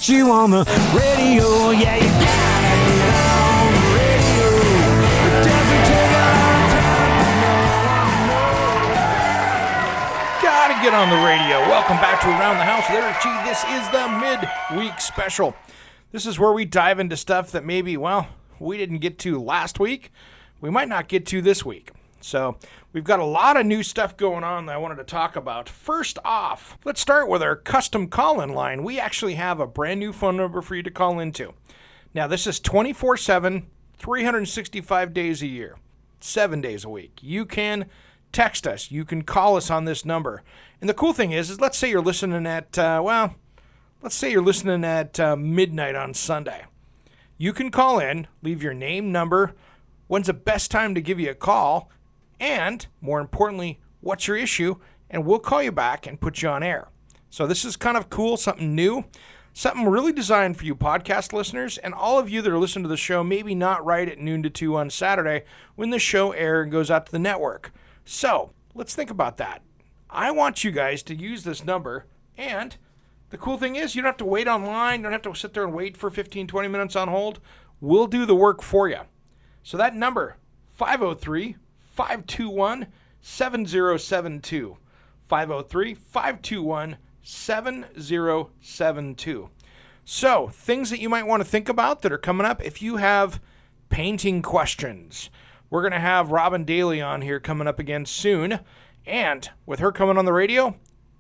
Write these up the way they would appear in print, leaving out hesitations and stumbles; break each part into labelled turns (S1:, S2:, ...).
S1: get you on the radio. Yeah, you gotta get on the radio. It doesn't take a long time.
S2: Gotta get on the radio. Welcome back to Around the House with Eric G. This is the midweek special. This is where we dive into stuff that maybe, well, we didn't get to last week. We might not get to this week. So we've got a lot of new stuff going on that I wanted to talk about. First off, let's start with our custom call-in line. We actually have a brand new phone number for you to call into. Now, this is 24/7, 365 days a year, 7 days a week. You can text us. You can call us on this number. And the cool thing is let's say you're listening at, midnight on Sunday. You can call in, leave your name, number, when's the best time to give you a call, and, more importantly, what's your issue, and we'll call you back and put you on air. So this is kind of cool, something new, something really designed for you podcast listeners, and all of you that are listening to the show, maybe not right at noon to 2 on Saturday when the show airs and goes out to the network. So let's think about that. I want you guys to use this number, and the cool thing is you don't have to wait online, you don't have to sit there and wait for 15, 20 minutes on hold. We'll do the work for you. So that number, 503-521-7072. 503-521-7072. So, things that you might want to think about that are coming up. If you have painting questions, we're going to have Robin Daly on here coming up again soon. And with her coming on the radio,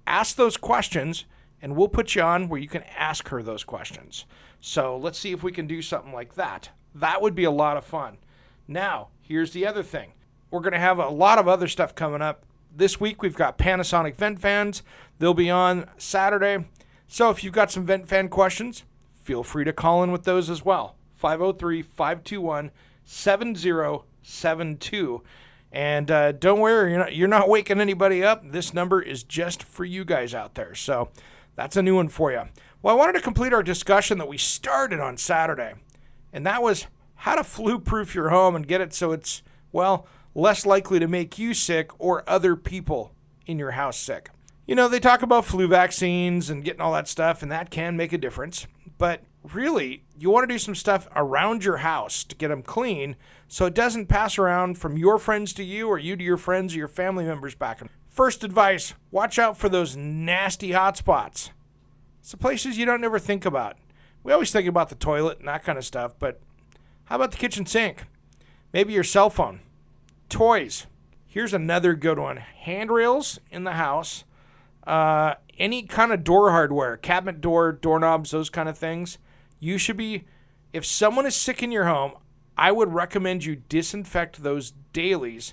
S2: ask those questions, and we'll put you on where you can ask her those questions. So, let's see if we can do something like that. That would be a lot of fun. Now, here's the other thing. We're going to have a lot of other stuff coming up. This week, we've got Panasonic vent fans. They'll be on Saturday. So if you've got some vent fan questions, feel free to call in with those as well. 503-521-7072. And don't worry, you're not waking anybody up. This number is just for you guys out there. So that's a new one for you. Well, I wanted to complete our discussion that we started on Saturday. And that was how to flu-proof your home and get it so it's, well, less likely to make you sick or other people in your house sick. You know, they talk about flu vaccines and getting all that stuff, and that can make a difference. But really, you want to do some stuff around your house to get them clean so it doesn't pass around from your friends to you or you to your friends or your family members back. First advice, watch out for those nasty hot spots. It's the places you don't ever think about. We always think about the toilet and that kind of stuff, but how about the kitchen sink? Maybe your cell phone. Toys. Here's another good one. Handrails in the house. Any kind of door hardware. Cabinet door, doorknobs, those kind of things. You should be, if someone is sick in your home, I would recommend you disinfect those dailies,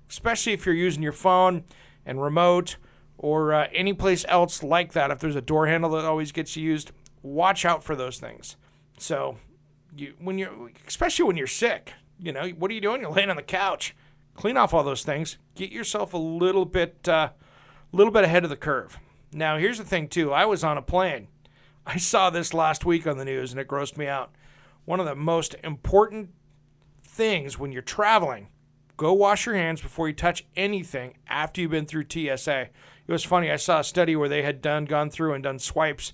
S2: especially if you're using your phone and remote or any place else like that. If there's a door handle that always gets used, watch out for those things. So, especially when you're sick, you know, what are you doing? You're laying on the couch. Clean off all those things. Get yourself a little bit ahead of the curve. Now, here's the thing, too. I was on a plane. I saw this last week on the news, and it grossed me out. One of the most important things when you're traveling, go wash your hands before you touch anything after you've been through TSA. It was funny. I saw a study where they had gone through and done swipes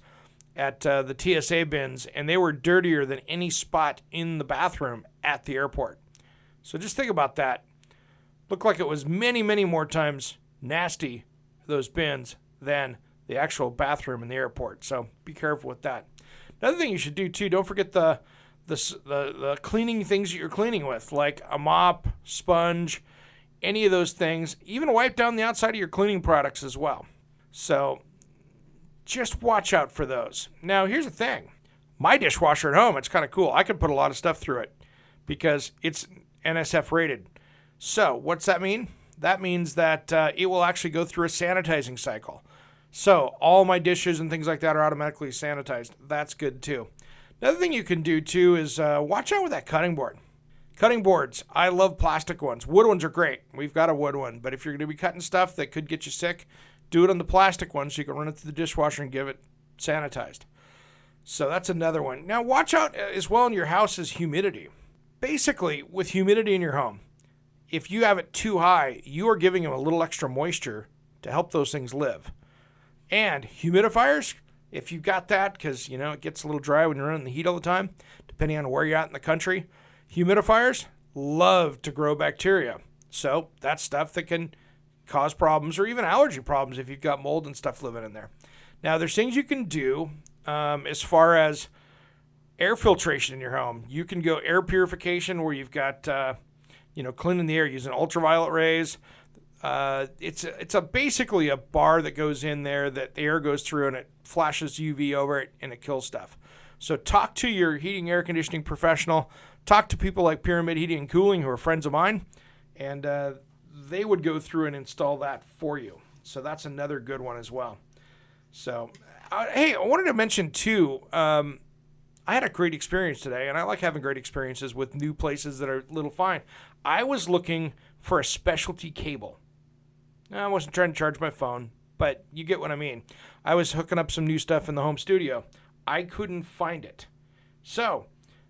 S2: at the TSA bins, and they were dirtier than any spot in the bathroom at the airport. So just think about that. Looked like it was many, many more times nasty, those bins, than the actual bathroom in the airport. So be careful with that. Another thing you should do, too, don't forget the cleaning things that you're cleaning with, like a mop, sponge, any of those things. Even wipe down the outside of your cleaning products as well. So just watch out for those. Now, here's the thing. My dishwasher at home, it's kind of cool. I can put a lot of stuff through it because it's NSF rated. So what's that mean? That means that it will actually go through a sanitizing cycle. So all my dishes and things like that are automatically sanitized. That's good too. Another thing you can do too is watch out with that cutting board. Cutting boards, I love plastic ones. Wood ones are great. We've got a wood one. But if you're going to be cutting stuff that could get you sick, do it on the plastic one so you can run it through the dishwasher and give it sanitized. So that's another one. Now watch out as well in your house's humidity. Basically, with humidity in your home, if you have it too high, you are giving them a little extra moisture to help those things live. And humidifiers, if you've got that, because, it gets a little dry when you're running the heat all the time, depending on where you're at in the country. Humidifiers love to grow bacteria. So that's stuff that can cause problems or even allergy problems if you've got mold and stuff living in there. Now, there's things you can do as far as air filtration in your home. You can go air purification where you've got, cleaning the air using ultraviolet rays. It's basically a bar that goes in there that the air goes through and it flashes UV over it and it kills stuff. So talk to your heating air conditioning professional. Talk to people like Pyramid Heating and Cooling who are friends of mine, and they would go through and install that for you. So that's another good one as well. So, hey, I wanted to mention too, I had a great experience today, and I like having great experiences with new places that are a little fine. I was looking for a specialty cable. I wasn't trying to charge my phone, but you get what I mean. I was hooking up some new stuff in the home studio. I couldn't find it. So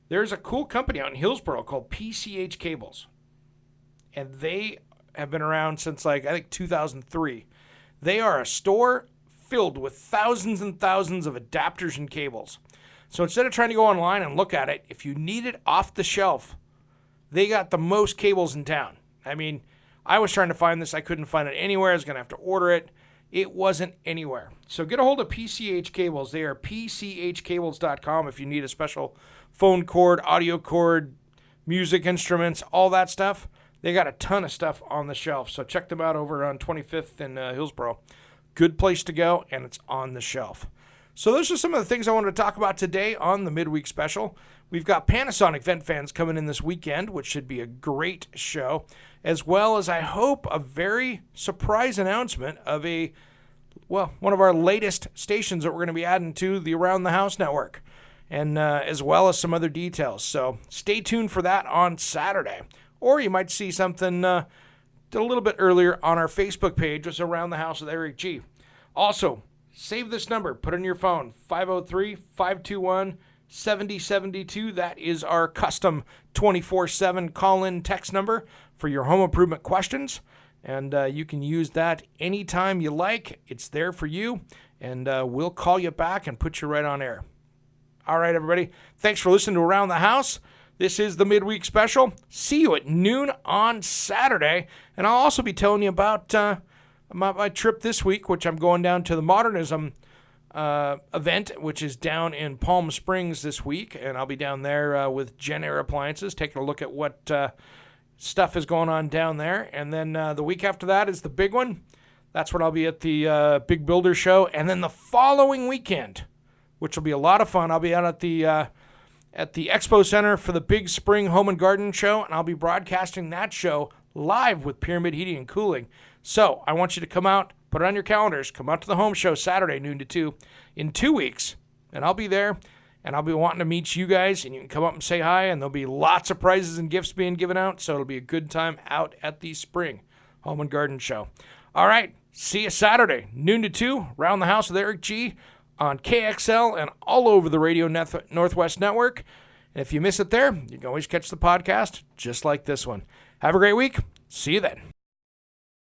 S2: there's a cool company out in Hillsboro called PCH Cables. And they have been around since I think 2003. They are a store filled with thousands and thousands of adapters and cables. So instead of trying to go online and look at it, if you need it off the shelf, they got the most cables in town. I mean, I was trying to find this. I couldn't find it anywhere. I was going to have to order it. It wasn't anywhere. So get a hold of PCH Cables. They are pchcables.com if you need a special phone cord, audio cord, music instruments, all that stuff. They got a ton of stuff on the shelf. So check them out over on 25th in Hillsboro. Good place to go, and it's on the shelf. So those are some of the things I wanted to talk about today on the midweek special. We've got Panasonic vent fans coming in this weekend, which should be a great show, as well as, I hope, a very surprise announcement of one of our latest stations that we're going to be adding to the Around the House network, and as well as some other details. So stay tuned for that on Saturday. Or you might see something a little bit earlier on our Facebook page, just Around the House with Eric G. Also, save this number. Put it on your phone, 503-521-7072. That is our custom 24/7 call-in text number for your home improvement questions. And you can use that anytime you like. It's there for you. And we'll call you back and put you right on air. All right, everybody. Thanks for listening to Around the House. This is the midweek special. See you at noon on Saturday. And I'll also be telling you about my trip this week, which I'm going down to the Modernism event, which is down in Palm Springs this week. And I'll be down there with Gen Air Appliances, taking a look at what stuff is going on down there. And then the week after that is the big one. That's when I'll be at the Big Builder Show. And then the following weekend, which will be a lot of fun, I'll be out at the Expo Center for the Big Spring Home and Garden Show, and I'll be broadcasting that show live with Pyramid Heating and Cooling. So I want you to come out, put it on your calendars, come out to the home show Saturday, noon to 2, in 2 weeks, and I'll be there, and I'll be wanting to meet you guys, and you can come up and say hi, and there'll be lots of prizes and gifts being given out, so it'll be a good time out at the Spring Home and Garden Show. All right, see you Saturday, noon to 2, Around the House with Eric G., on KXL and all over the Radio Northwest Network. And if you miss it there, you can always catch the podcast just like this one. Have a great week. See you then.